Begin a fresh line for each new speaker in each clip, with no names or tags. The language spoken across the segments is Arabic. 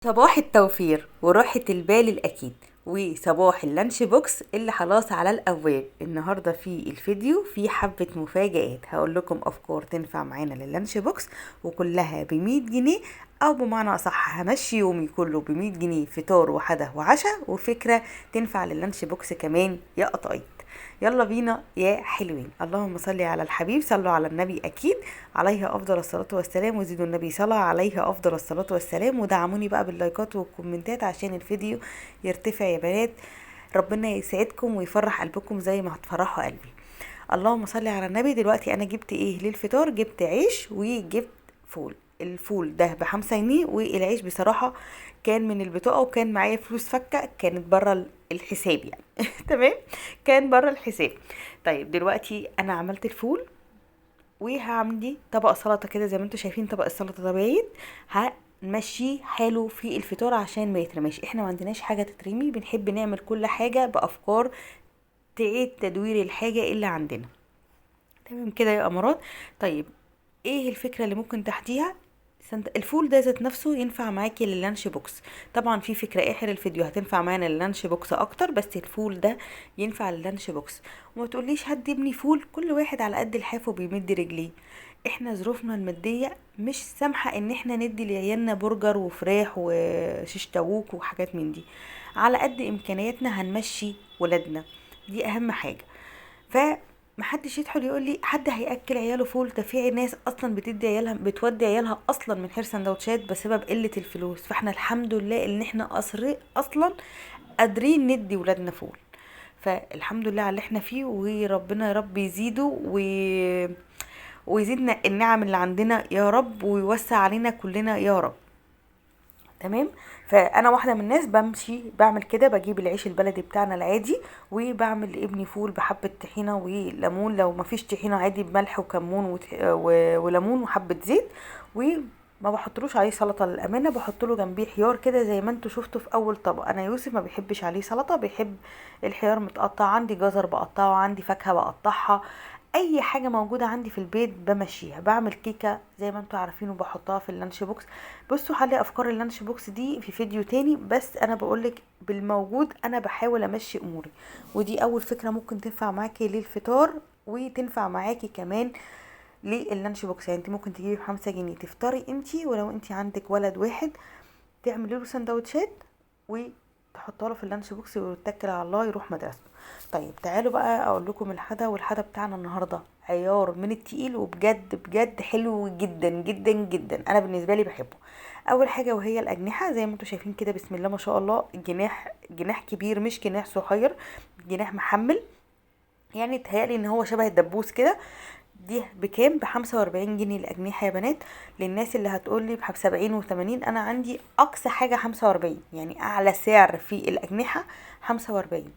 صباح التوفير وراحة البال الأكيد، وصباح اللانش بوكس اللي خلاص على الأبواب. النهاردة في الفيديو في حبة مفاجآت، هقول لكم أفكار تنفع معانا لللانش بوكس وكلها ب100 جنيه، أو بمعنى أصح همشي يومي كله ب100 جنيه، فطار وحده وعشاء، وفكرة تنفع لللانش بوكس كمان يا قطايف. يلا بينا يا حلوين. اللهم صل على الحبيب، صلوا على النبي اكيد عليه افضل الصلاه والسلام، وزيدوا النبي صلاه عليه افضل الصلاه والسلام، ودعموني بقى باللايكات والكومنتات عشان الفيديو يرتفع يا بنات. ربنا يسعدكم ويفرح قلبكم زي ما هتفرحوا قلبي. اللهم صل على النبي. دلوقتي انا جبت ايه للفطار؟ جبت عيش وجبت فول. الفول ده ب5 جنيه، والعيش بصراحة كان من البطاقة، وكان معايا فلوس فكة كانت برا الحساب يعني. تمام، كان برا الحساب. طيب دلوقتي انا عملت الفول، وهعمل طبق سلطة كده زي ما انتوا شايفين. طبق السلطة ده باين هنمشيه حلو في الفطار عشان ما يترميش. احنا ما عندناش حاجة تترمي، بنحب نعمل كل حاجة بأفكار تعيد تدوير الحاجة اللي عندنا. تمام كده يا امارات. طيب ايه الفكره اللي ممكن تحتيها؟ الفول ده ذات نفسه ينفع معاكي لللانش بوكس. طبعا في فكره اخر الفيديو هتنفع معانا لللانش بوكس اكتر، بس الفول ده ينفع لللانش بوكس. وما تقوليش هدي ابني فول، كل واحد على قد لحافه بيمد رجليه. احنا ظروفنا الماديه مش سامحه ان احنا ندي لعيالنا برجر وفراخ وشيش تاووك وحاجات من دي. على قد امكانياتنا هنمشي ولادنا، دي اهم حاجه. فمحدش يدخل يقول لي حد هياكل عياله فول. ده في ناس اصلا بتودي عيالها اصلا من غير سندوتشات بسبب قله الفلوس. فاحنا الحمد لله ان احنا اصلا قادرين ندي ولادنا فول. فالحمد لله على اللي احنا فيه، وربنا يا رب يزيده ويزيدنا النعم اللي عندنا يا رب، ويوسع علينا كلنا يا رب. تمام. فانا واحده من الناس بمشي بعمل كده، بجيب العيش البلدي بتاعنا العادي، وبعمل لابني فول بحبه طحينه وليمون، لو ما فيش طحينه عادي بملح وكمون وليمون وحبه زيت. وما بحطلوش عليه سلطه للامانه، بحط له جنبيه خيار كده زي ما انتوا شفتوا في اول طبق. انا يوسف ما بيحبش عليه سلطه، بيحب الخيار متقطع. عندي جزر بقطعه، عندي فاكهه بقطعها، اي حاجه موجوده عندي في البيت بمشيها. بعمل كيكه زي ما انتوا عارفين وبحطها في اللانش بوكس. بصوا حلي افكار اللانش بوكس دي في فيديو تاني، بس انا بقولك بالموجود انا بحاول امشي اموري. ودي اول فكره ممكن تنفع معاكي للفطار، وتنفع معاكي كمان لللانش بوكس. يعني انت ممكن تجيبي ب5 جنيه تفطري انتي، ولو انتي عندك ولد واحد تعملي له سندوتشات وتحطها له في اللانش بوكس ويتكل على الله يروح مدرسته. طيب تعالوا بقى اقول لكم الحدا. والحدا بتاعنا النهارده عيار من التقيل، وبجد بجد حلو جدا جدا جدا، انا بالنسبه لي بحبه. اول حاجه وهي الاجنحه، زي ما انتم شايفين كده بسم الله ما شاء الله. جناح كبير مش جناح صغير، جناح محمل. يعني تهيألي ان هو شبه الدبوس كده. دي بكام؟ ب45 جنيه الأجنحة يا بنات. للناس اللي هتقولي ب70 و80، أنا عندي أقصى حاجة 45، يعني أعلى سعر في الأجنحة 45.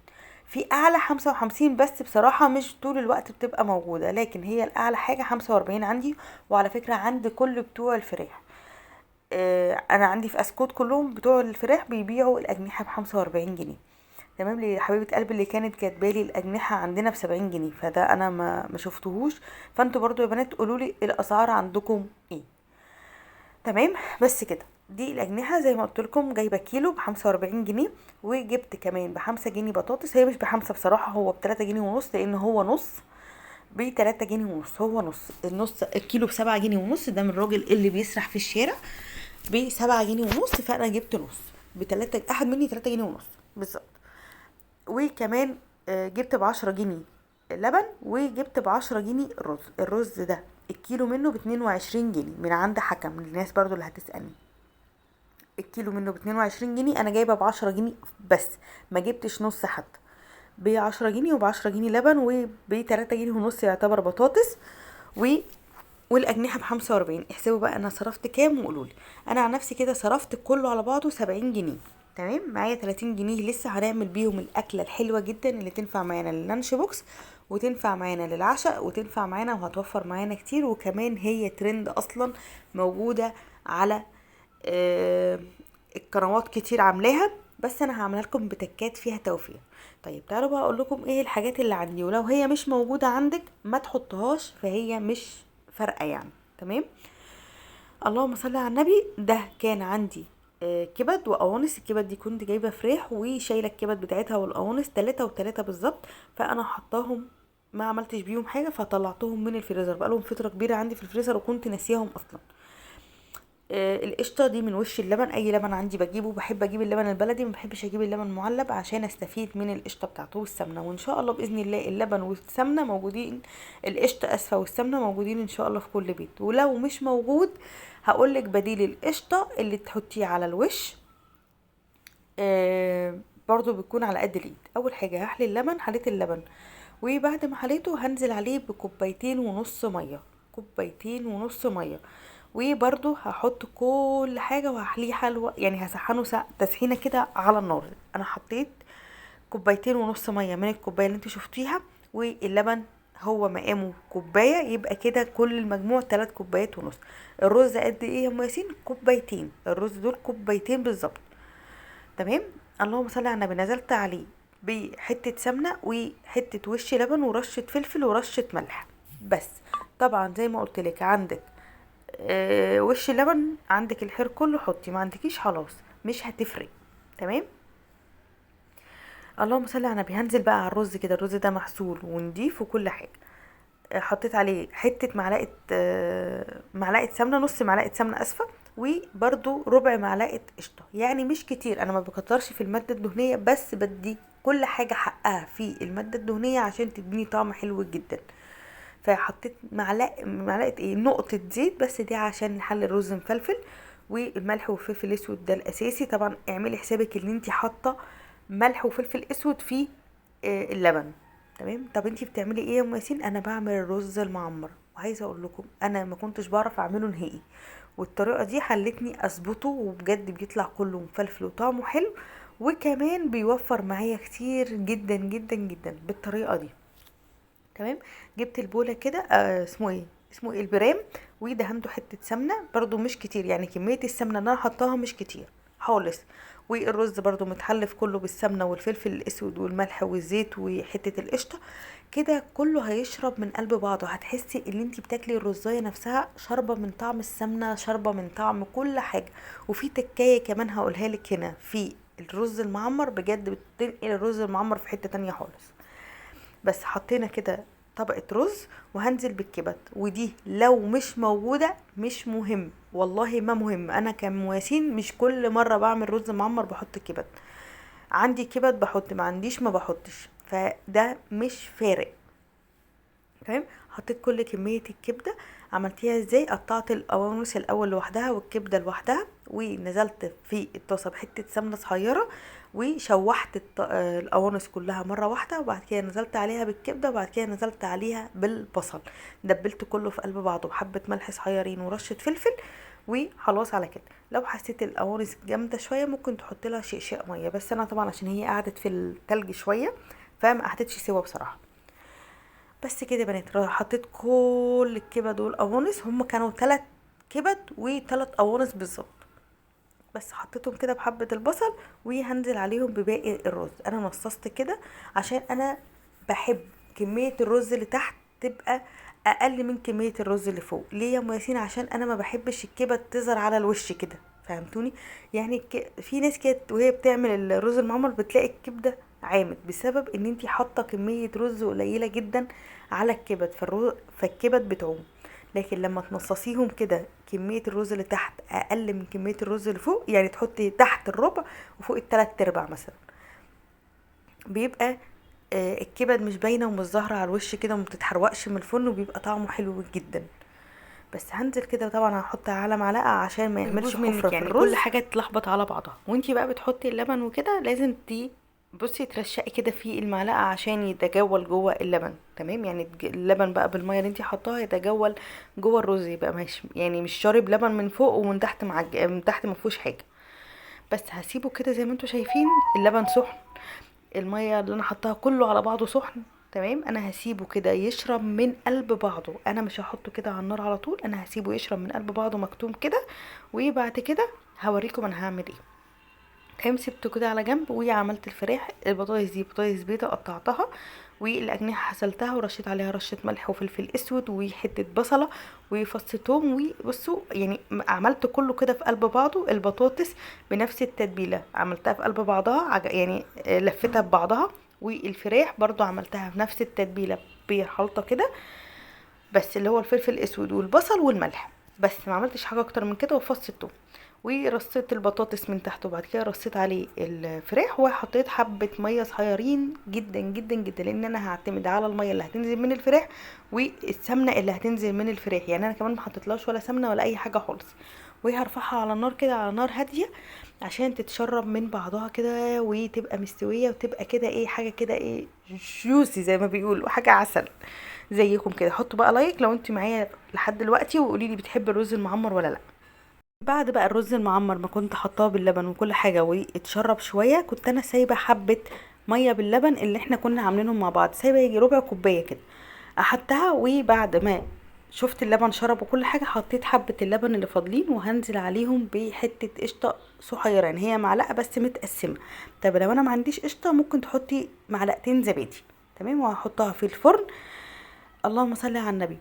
في أعلى 55، بس بصراحة مش طول الوقت بتبقى موجودة، لكن هي الأعلى حاجة 45 عندي. وعلى فكرة عند كل بتوع الفراخ، أنا عندي في أسكوت كلهم بتوع الفراخ بيبيعوا الأجنحة ب45 جنيه. تمام. لي حبيبه قلبي اللي كانت كاتبالي الاجنحه عندنا ب70 جنيه، فده انا ما شفتهوش. فانتوا برضو يا بنات قولوا لي الاسعار عندكم ايه. تمام. بس كده، دي الاجنحه زي ما قلت لكم جايبه كيلو ب45 جنيه. وجبت كمان ب5 جنيه بطاطس. هي مش ب5 بصراحه، هو ب3 جنيه ونص، لان هو نص. ب3 جنيه ونص، هو النص الكيلو ب7 جنيه ونص. ده من الراجل اللي بيسرح في الشارع ب7 جنيه ونص. فانا جبت نص بتلاتة، اخد مني 3 جنيه ونص بالظبط. وكمان جبت ب10 جنيه لبن، وجبت ب10 جنيه رز. الرز ده الكيلو منه ب22 جنيه من عند حكم، للناس برضو اللي هتسألني. الكيلو منه ب22 جنيه، انا جايبه ب10 جنيه بس، ما جبتش نص حتى. ب10 جنيه، وب10 جنيه لبن، وب3 جنيه ونص يعتبر بطاطس. و والاجنحه ب45. احسبوا بقى انا صرفت كام وقولولي. انا عن نفسي كده صرفت كله على بعضه 70 جنيه. تمام. معايا 30 جنيه لسه هنعمل بيهم الاكله الحلوه جدا اللي تنفع معانا لللانش بوكس، وتنفع معانا للعشاء، وتنفع معانا وهتوفر معانا كتير. وكمان هي ترند اصلا موجوده على آه القنوات كتير عاملاها، بس انا هعملها لكم بتكات فيها توفير. طيب تعالوا بقى اقول لكم ايه الحاجات اللي عندي، ولو هي مش موجوده عندك ما تحطهاش، فهي مش فارقه يعني. تمام. اللهم صل على النبي. ده كان عندي كبد وقوانص. الكبد دي كنت جايبه فراخ وشايله الكبد بتاعتها والقوانص 3 و3 بالظبط، فانا حطاهم ما عملتش بيهم حاجه، فطلعتهم من الفريزر بقالهم فتره كبيره عندي في الفريزر وكنت ناسيهم اصلا. القشطه دي من وش اللبن، اي لبن عندي بجيبه، بحب اجيب اللبن البلدي، ما بحبش اجيب اللبن المعلب عشان استفيد من القشطه بتاعته والسمنه. وان شاء الله باذن الله اللبن والسمنه موجودين، القشطه اسفه والسمنه موجودين ان شاء الله في كل بيت. ولو مش موجود هقولك بديل القشطه اللي تحطيه على الوش برضو بيكون على قد الايد. اول حاجه هحلي اللبن، حليت اللبن وبعد ما حليته هنزل عليه ب2.5 كوباية ميه، 2.5 كوباية ميه. وبرضو هحط كل حاجه وهحليه حلوه، يعني هسخنه تسخينه كده على النار. انا حطيت 2.5 كوباية ميه من الكوبايه اللي انت شفتيها، واللبن هو مقامه كوبايه، يبقى كده كل المجموع 3.5 كوبايات. الرز قد ايه يا ام ياسين؟ كوبايتين، الرز دول كوبايتين بالظبط. تمام. اللهم صل على النبي. نزلت عليه بحته سمنه وحته وش لبن ورشه فلفل ورشه ملح بس. طبعا زي ما قلت لك، عندك وش لبن، عندك الحير كله حطي، ما عندكيش خلاص مش هتفرق. تمام. اللهم صل على النبي. هنزل بقى على الرز كده، الرز ده مغسول ونضيف وكل حاجه. حطيت عليه حته معلقه سمنه، نص معلقه سمنه اسفه، وبرده ربع معلقه قشطه، يعني مش كتير، انا ما بكترش في الماده الدهنيه، بس بدي كل حاجه حقها في الماده الدهنيه عشان تديني طعم حلو جدا. فحطيت معلقه نقطه زيت بس، دي عشان نحل الرز مفلفل. والملح والفلفل الاسود ده الاساسي طبعا، اعملي حسابك ان انت حاطه ملح وفلفل اسود في اللبن. تمام. طب انتي بتعملي ايه يا ام ياسين؟ انا بعمل الرز المعمر، وعايزه اقول لكم انا ما كنتش بعرف اعمله نهائي، والطريقه دي خلتني اظبطه، وبجد بيطلع كله مفلفل وطعمه حلو، وكمان بيوفر معايا كتير جدا جدا جدا بالطريقه دي. تمام. جبت البوله كده اسمه ايه البرام، ودهنته حته سمنه برضو مش كتير، يعني كميه السمنه اللي انا حطاها مش كتير خالص. والرز برضو متحلف كله بالسمنه والفلفل الاسود والملح والزيت وحته القشطه كده، كله هيشرب من قلب بعضه. هتحسي ان انتي بتاكلي الرزايه نفسها شاربه من طعم السمنه، شاربه من طعم كل حاجه. وفي تكايه كمان هقولها لك هنا في الرز المعمر، بجد بتنقل الرز المعمر في حته تانية خالص. بس حطينا كده طبقة رز، وهنزل بالكبد، ودي لو مش موجودة مش مهم، والله ما مهم. انا كمواسين مش كل مرة بعمل رز معمر بحط كبد، عندي كبد بحط، ما عنديش ما بحطش، فده مش فارق. تمام. حطيت كل كمية الكبدة. عملتيها ازاي؟ قطعت القوانص الاول لوحدها والكبدة لوحدها، ونزلت في الطاسة بحتة سمنة صغيرة، وشوحت القوانص كلها مرة واحدة، وبعد كده نزلت عليها بالكبدة، وبعد كده نزلت عليها بالبصل، دبلت كله في قلب بعضه بحبة ملح صغيرين ورشة فلفل، وخلاص على كده. لو حسيت القوانص جامدة شوية ممكن تحط لها شقشاق مية، بس انا طبعا عشان هي قعدت في التلج شوية فما قعدتش سوا بصراحة. بس كده يا بنات، حطيت كل الكبد والقوانص، هم كانوا 3 كبد و3 قوانص بالظبط، بس حطيتهم كده بحبة البصل، وهنزل عليهم بباقي الرز. انا نصصت كده عشان انا بحب كمية الرز اللي تحت تبقى اقل من كمية الرز اللي فوق. ليه يا ام ياسين؟ عشان انا ما بحبش الكبد تظهر على الوش كده، فهمتوني؟ يعني في ناس كده وهي بتعمل الرز المعمر بتلاقي الكبدة عامد، بسبب ان انتي حاطه كميه رز قليله جدا على الكبد، فالكبد بتعوم. لكن لما تنصصيهم كده كميه الرز اللي تحت اقل من كميه الرز اللي فوق، يعني تحطي تحت الربع وفوق ال3/4 مثلا، بيبقى الكبد مش باينه ومش ظاهره على الوش كده وما بتتحرقش من الفرن، وبيبقى طعمه حلو جدا. بس هنزل كده طبعا هحط على معلقه عشان ما يعملش حفره في الرز، كل حاجه تلخبط على بعضها. وانتي بقى بتحطي اللبن وكده لازم بصي ترشقي كده في المعلقه عشان يتجول جوه اللبن. تمام. يعني اللبن بقى بالميه اللي انتي حطاها يتجول جوه الرز، يبقى ماشي يعني مش شارب لبن من فوق ومن تحت من تحت ما فيهوش حاجه. بس هسيبه كده زي ما انتوا شايفين، اللبن سخن، الميه اللي انا حطاها كله على بعضه سخن. تمام. انا هسيبه كده يشرب من قلب بعضه، انا مش هحطه كده على النار على طول، انا هسيبه يشرب من قلب بعضه مكتوم كده، وبعد كده هوريكم انا هعمل ايه. تمام. سبته كده على جنب، وعملت الفراخ. البطاطس دي بطاطس بيضه قطعتها والاجنحه غسلتها ورشيت عليها رشه ملح وفلفل اسود وحته بصله وفص ثوم. وبصوا يعني عملت كله كده في قلب بعضه. البطاطس بنفس التتبيله عملتها في قلب بعضها، يعني لفتها ببعضها. والفراخ برضو عملتها بنفس التتبيله بخلطه كده، بس اللي هو الفلفل الاسود والبصل والملح بس، ما عملتش حاجه اكتر من كده. وفص الثوم ورصيت البطاطس من تحت، وبعد كده رصيت عليه الفراخ وحطيت حبه ميه صغيرين جدا جدا جدا، لان انا هعتمد على الميه اللي هتنزل من الفراخ والسمنه اللي هتنزل من الفراخ. يعني انا كمان ما حطيتلهاش ولا سمنه ولا اي حاجه خالص. وهرفعها على النار كده، على نار هاديه، عشان تتشرب من بعضها كده وتبقى مستويه وتبقى كده ايه، حاجه كده ايه، جوسي زي ما بيقولوا، حاجه عسل زيكم كده. حطوا بقى لايك لو انتوا معايا لحد دلوقتي، وقولي لي بتحبي الرز المعمر ولا لا. بعد بقى الرز المعمر ما كنت حطاه باللبن وكل حاجه واتشرب شويه، كنت انا سايبه حبه ميه باللبن اللي احنا كنا عاملينهم مع بعض، سايبه يجي ربع كوبايه كده احطها. وبعد ما شفت اللبن شرب وكل حاجه، حطيت حبه اللبن اللي فاضلين وهنزل عليهم بحته قشطه صغيره، يعني هي معلقه بس متقسمه. طب لو انا ما عنديش قشطه ممكن تحطي معلقتين زبادي. تمام. وهحطها في الفرن. اللهم صل على النبي.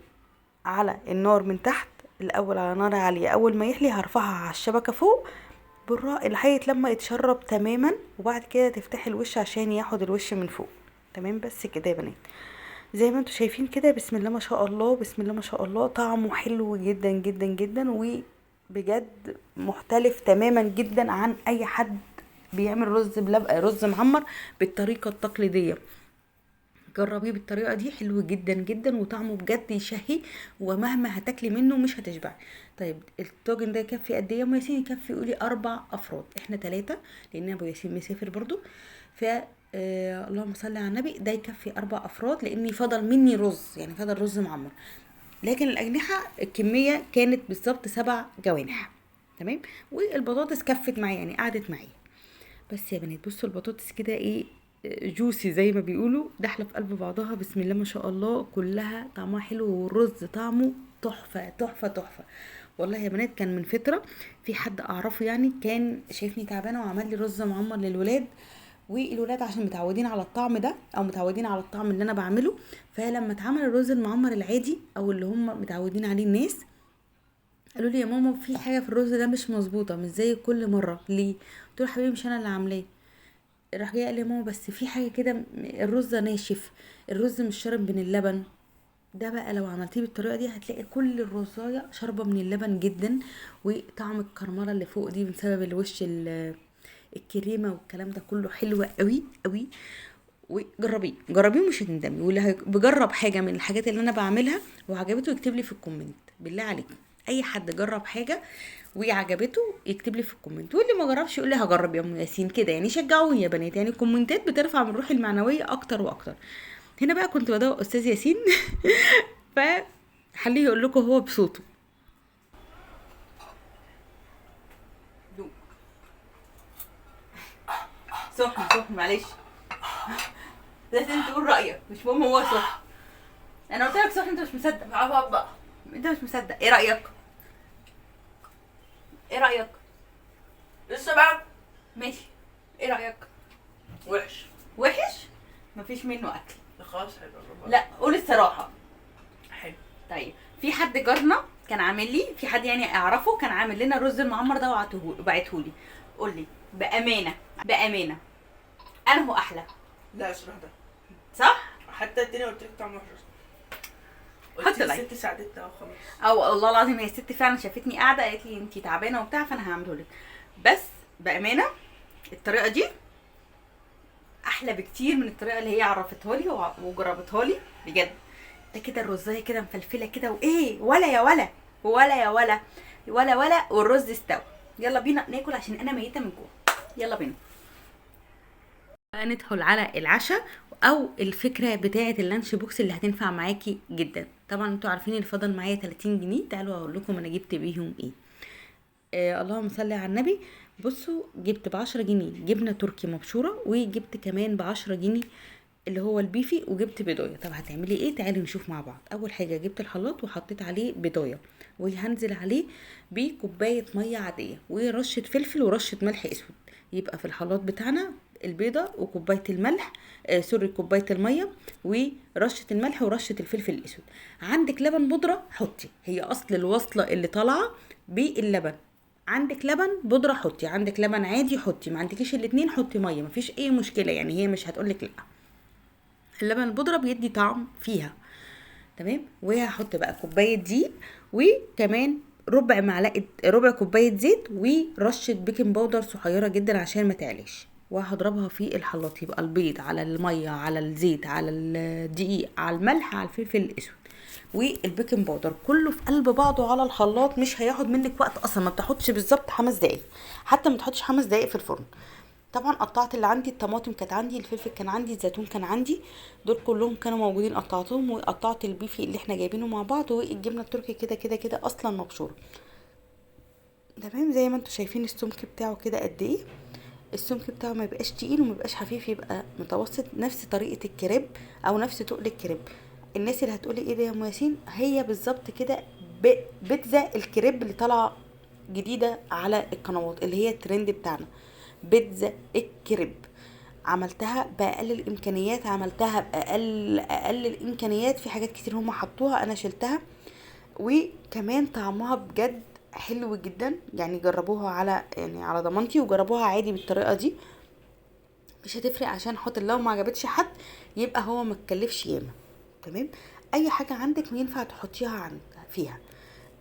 على النار من تحت الاول، على نار عاليه. اول ما يحلي هرفعها على الشبكه فوق بالراحه لحد لما يتشرب تماما، وبعد كده تفتحي الوش عشان ياخد الوش من فوق. تمام. بس كده يا بنات، زي ما انتوا شايفين كده، بسم الله ما شاء الله، بسم الله ما شاء الله. طعمه حلو جدا جدا جدا، وبجد مختلف تماما جدا عن اي حد بيعمل رز معمر بالطريقه التقليديه. جربيه بالطريقه دي، حلو جدا جدا وطعمه بجد يشهي، ومهما هتاكلي منه مش هتشبعي. طيب الطاجن ده يكفي قد ايه يا ام ياسين؟ يكفي قولي 4 افراد، احنا 3 لان ابو ياسين مسافر برضو. ف اللهم صل على النبي، ده يكفي 4 افراد، لاني فضل مني رز، يعني فضل رز معمر. لكن الاجنحه الكميه كانت بالظبط 7 جوانح. تمام. والبطاطس كفت معايا، يعني قعدت معايا. بس يا بنات بصوا البطاطس كده ايه، جوسي زي ما بيقولوا، داخله في قلب بعضها، بسم الله ما شاء الله، كلها طعمها حلو، والرز طعمه تحفه تحفه تحفه. والله يا بنات كان من فتره في حد اعرفه يعني كان شايفني تعبانه وعمل لي رز معمر للولاد، والولاد عشان متعودين على الطعم ده او متعودين على الطعم اللي انا بعمله، فلما اتعمل الرز المعمر العادي او اللي هم متعودين عليه الناس، قالوا لي يا ماما في حاجه في الرز ده مش مظبوطه، مش زي كل مره. ليه؟ قلت له حبيبي مش انا اللي عاملاه. راح جاي قال لي يا ماما بس في حاجه كده، الرز ناشف، الرز مش شارب من اللبن. ده بقى لو عملتيه بالطريقه دي هتلاقي كل الرزايه شاربه من اللبن جدا، وطعم الكرمله اللي فوق دي بسبب الوش الكريمه والكلام ده كله حلو قوي قوي. وجربيه جربيه مش هتندمي. واللي بجرب حاجه من الحاجات اللي انا بعملها وعجبته يكتب لي في الكومنت، بالله عليكم اي حد جرب حاجه وعجبته يكتب لي في الكومنت، واللي ما جربش يقول لي هجرب يا ام ياسين كده، يعني شجعوني يا بنات، يعني الكومنتات بترفع من روحي المعنويه اكتر واكتر. هنا بقى كنت بدور استاذ ياسين فخليه يقول لكم هو بصوته. سخن معلش، لازم تقول رايك، مش مهم هو سخن. انا قلت لك سخن انت مش مصدق. بقى انت مش مصدق. ايه رايك؟ ايه رايك؟ لسه بقى ماشي. ايه رايك؟ وحش. وحش؟ مفيش منه اكل.
خلاص حلو.
لا قول الصراحه.
حلو.
طيب في حد جارنا كان عامل لي، في حد يعني اعرفه كان عامل لنا الرز المعمر ده وبعته لي. قول لي بامانه بامانه انه احلى؟
لا الصراحه ده
صح.
حتى التاني قلت لك طعمه وحش.
حط لايك.
الست ساعدتنا وخلاص.
او والله العظيم هي الست فعلا شافتني قاعده قالت لي انتي تعبانه وبتاع، فانا هعمله لك. بس بامانه الطريقه دي احلى بكتير من الطريقه اللي هي عرفتها لي وجربتها لي بجد. ده كده الرزايه كده مفلفله كده، وايه ولا يا ولا ولا يا ولا ولا والرز استوى. يلا بينا ناكل عشان انا ميته من جوه. يلا بينا ندخل على العشاء، او الفكره بتاعه اللانش بوكس اللي هتنفع معاكي جدا. طبعا انتوا عارفين اللي فضل معايا 30 جنيه، تعالوا اقول لكم انا جبت بيهم ايه. اللهم صل على النبي. بصوا جبت ب10 جنيه جبنه تركي مبشوره، وجبت كمان ب10 جنيه اللي هو البيفي، وجبت بيضايه. طب هتعملي ايه؟ تعالوا نشوف مع بعض. اول حاجه جبت الخلاط وحطيت عليه بيضايه، وهنزل عليه بكوبايه ميه عاديه ورشه فلفل ورشه ملح اسود، يبقى في الخلاط بتاعنا البيضة وكوباية الملح، كوباية المية ورشة الملح ورشة الفلفل الاسود. عندك لبن بودرة حطي، هي اصل الوصلة اللي طالعة باللبن. عندك لبن بودرة حطي، عندك لبن عادي حطي، ما عندكيش الاتنين حطي مية، مفيش اي مشكلة، يعني هي مش هتقولك لا. اللبن البودرة بيدي طعم فيها. تمام. وهحط بقى كوبايه دقيق، وكمان ربع كوبايه زيت، ورشه بيكنج باودر صغيره جدا عشان ما تعليش، وهضربها في الخلاط. يبقى البيض على الميه على الزيت على الدقيق على الملح على الفلفل الاسود والبيكنج باودر، كله في قلب بعضه على الخلاط. مش هياخد منك وقت اصلا، ما بتاخدش بالظبط 5 دقايق، حتى ما تحطش 5 دقايق في الفرن. طبعا قطعت اللي عندي، الطماطم كانت عندي، الفلفل كان عندي، الزيتون كان عندي، دول كلهم كانوا موجودين قطعتهم. وقطعت البيفي اللي احنا جايبينه مع بعض، والجبنه التركي كده كده كده اصلا مبشوره. تمام. زي ما انتم شايفين السمك بتاعه كده قد ايه. السمك بتاعه ما يبقاش تقيل وما يبقاش خفيف، يبقى متوسط، نفس طريقه الكريب او نفس تقل الكريب. الناس اللي هتقولي ايه ده يا ام ياسين، هي بالظبط كده بيتزا الكريب اللي طالعه جديده على القنوات اللي هي الترند بتاعنا. بيتزا الكريب عملتها باقل الامكانيات، عملتها باقل الامكانيات. في حاجات كتير هم حطوها انا شلتها، وكمان طعمها بجد حلو جدا. يعني جربوها على ضمانتي، وجربوها عادي بالطريقه دي، مش هتفرق. عشان خاطر لو ما عجبتش حد يبقى هو ما تكلفش ياما. تمام. اي حاجه عندك ينفع تحطيها فيها.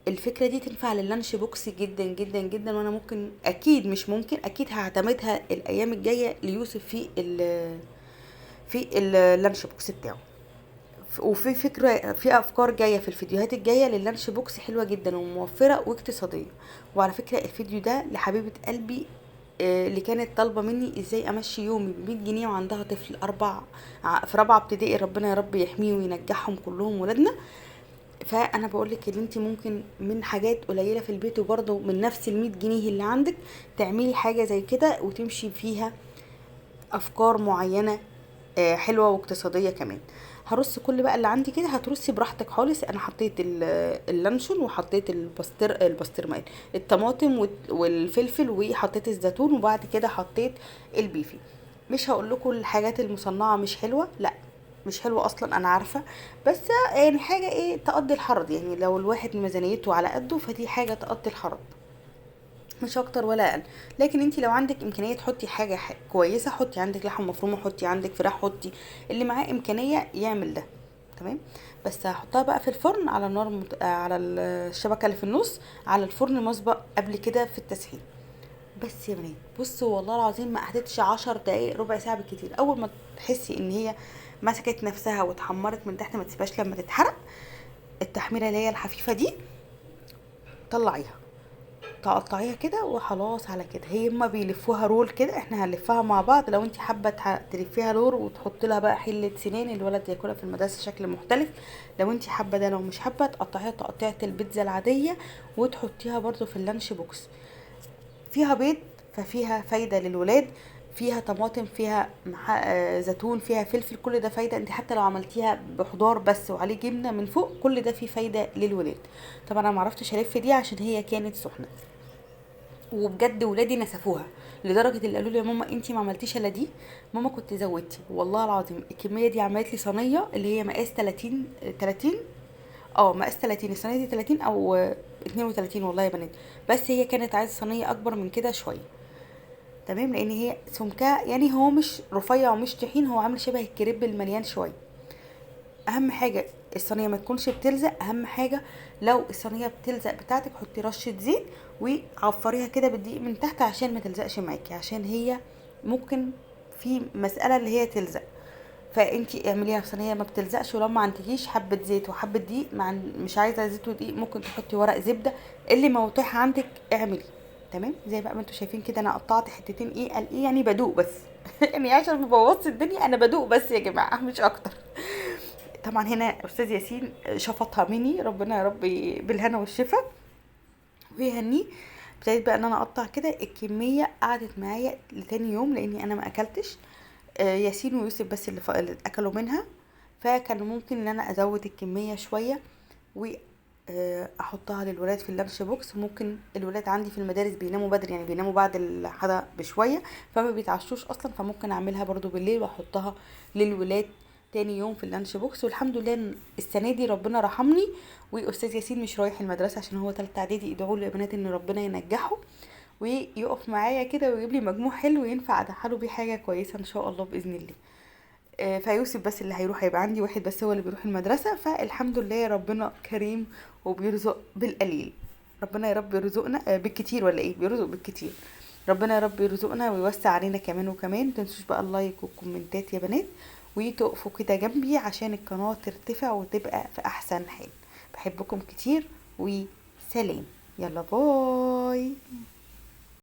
الفكره دي تنفع لللانش بوكس جدا جدا جدا، وانا ممكن اكيد مش ممكن اكيد هعتمدها الايام الجايه ليوسف في اللانش بوكس بتاعه. وفي فكره، في افكار جايه في الفيديوهات الجايه لللانش بوكس حلوه جدا وموفره واقتصاديه. وعلى فكره الفيديو ده لحبيبه قلبي اللي كانت طالبه مني ازاي امشي يومي ب 100 جنيه وعندها طفل في رابعه ابتدائي، ربنا يا رب يحميه وينجحهم كلهم ولادنا. فانا بقول لك ان انت ممكن من حاجات قليله في البيت، وبرده من نفس ال100 جنيه اللي عندك تعملي حاجه زي كده وتمشي فيها افكار معينه حلوه واقتصاديه كمان. هرص كل بقى اللي عندي كده، هترصي براحتك خالص. انا حطيت اللانشون، وحطيت البسترمال، الطماطم والفلفل، وحطيت الزيتون، وبعد كده حطيت البيفي. مش هقول لكم الحاجات المصنعه مش حلوه، لا مش حلوه اصلا انا عارفه، بس يعني حاجه ايه تقضي الحرج. يعني لو الواحد ميزانيته على قده فدي حاجه تقضي الحرج، مش اكتر ولا اقل. لكن انت لو عندك امكانيه تحطي حاجه كويسه، حطي. عندك لحمه مفرومه حطي، عندك فراخ حطي، اللي معاه امكانيه يعمل ده. تمام. بس هحطها بقى في الفرن على النار على الشبكه اللي في النص، على الفرن مسبق قبل كده في التسخين. بس يا بنات بصوا والله العظيم ما قعدتش 10 دقايق، ربع ساعه بالكتير. اول ما تحسي ان هي مسكت نفسها واتحمرت من تحت، ما تسيبهاش لما تتحرق، التحميره اللي هي الخفيفه دي، طلعيها تقطعيها كده وخلاص. على كده هي اما بيلفوها رول كده، احنا هنلفها مع بعض. لو انت حابه تلفيها رول وتحط لها بقى حله سنان الولد ياكلها في المدرسه شكل مختلف، لو انت حابه ده. لو مش حابه تقطعيها تقطيعه البيتزا العاديه وتحطيها برضو في اللانش بوكس. فيها بيض ففيها فايده للولاد، فيها طماطم، فيها زيتون، فيها فلفل، كل ده فايده. انت حتى لو عملتيها بخضار بس وعليه جبنه من فوق، كل ده فيه فايده للولاد. طبعا انا معرفتش الف دي عشان هي كانت سخنه، وبجد ولادي نسفوها لدرجه اللي قالوا لي يا ماما انتي ما عملتيش الا دي، ماما كنت زودتي. والله العظيم الكميه دي عملت لي صينيه اللي هي مقاس 30 مقاس 30. الصينيه دي 30 او 32 والله يا بنات، بس هي كانت عايزه صينيه اكبر من كده شويه. تمام. لان هي سمكها يعني هو مش رفيع ومش تخين، هو عامل شبه الكريب المليان شويه. اهم حاجه الصينيه ما تكونش بتلزق. اهم حاجه لو الصينيه بتلزق بتاعتك حطي رشه زيت وعفريها كده بالدقيق من تحت عشان ما تلزقش معاكي، عشان هي ممكن في مساله اللي هي تلزق. فانتي اعمليها في صينيه ما بتلزقش. ولو ما عندكيش حبه زيت وحبه دقيق، مش عايزه زيت ودقيق، ممكن تحطي ورق زبده، اللي متاح عندك اعملي. تمام. زي بقى ما انتوا شايفين كده انا قطعت حتتين ايه قال ايه يعني بدوق بس يعني عشان مبوظت الدنيا انا بدوق بس يا جماعه مش اكتر. طبعا هنا استاذ ياسين شفطها مني، ربنا يا رب بالهنا والشفا ويهنيه. ابتديت بقى ان انا اقطع كده. الكميه قعدت معايا لتاني يوم لاني انا ما اكلتش، ياسين ويوسف بس اللي اكلوا منها. فكان ممكن ان انا ازود الكميه شويه احطها للولاد في اللانش بوكس. ممكن الولاد عندي في المدارس بيناموا بدري، يعني بيناموا بعد الغداء بشويه، فما بيتعشوش اصلا، فممكن اعملها برضو بالليل واحطها للولاد تاني يوم في اللانش بوكس. والحمد لله إن السنه دي ربنا رحمني، واستاذ ياسين مش رايح المدرسه عشان هو تالتة اعدادي. ادعوا له يا بنات ان ربنا ينجحه ويقف معايا كده ويجيب لي مجموع حلو ينفع ادخله بيه حاجه كويسه ان شاء الله باذن الله. فيوسف بس اللي هيروح، هيبقى عندي واحد بس هو اللي بيروح المدرسة. فالحمد لله ربنا كريم وبيرزق بالقليل. ربنا يا رب يرزقنا بالكتير، ولا ايه؟ بيرزق بالكتير. ربنا يا رب يرزقنا ويوسع علينا كمان وكمان. متنسوش بقى اللايك والكومنتات يا بنات، وتقفوا كده جنبي عشان القناة ترتفع وتبقى في احسن حال. بحبكم كتير وسلام. يلا باي.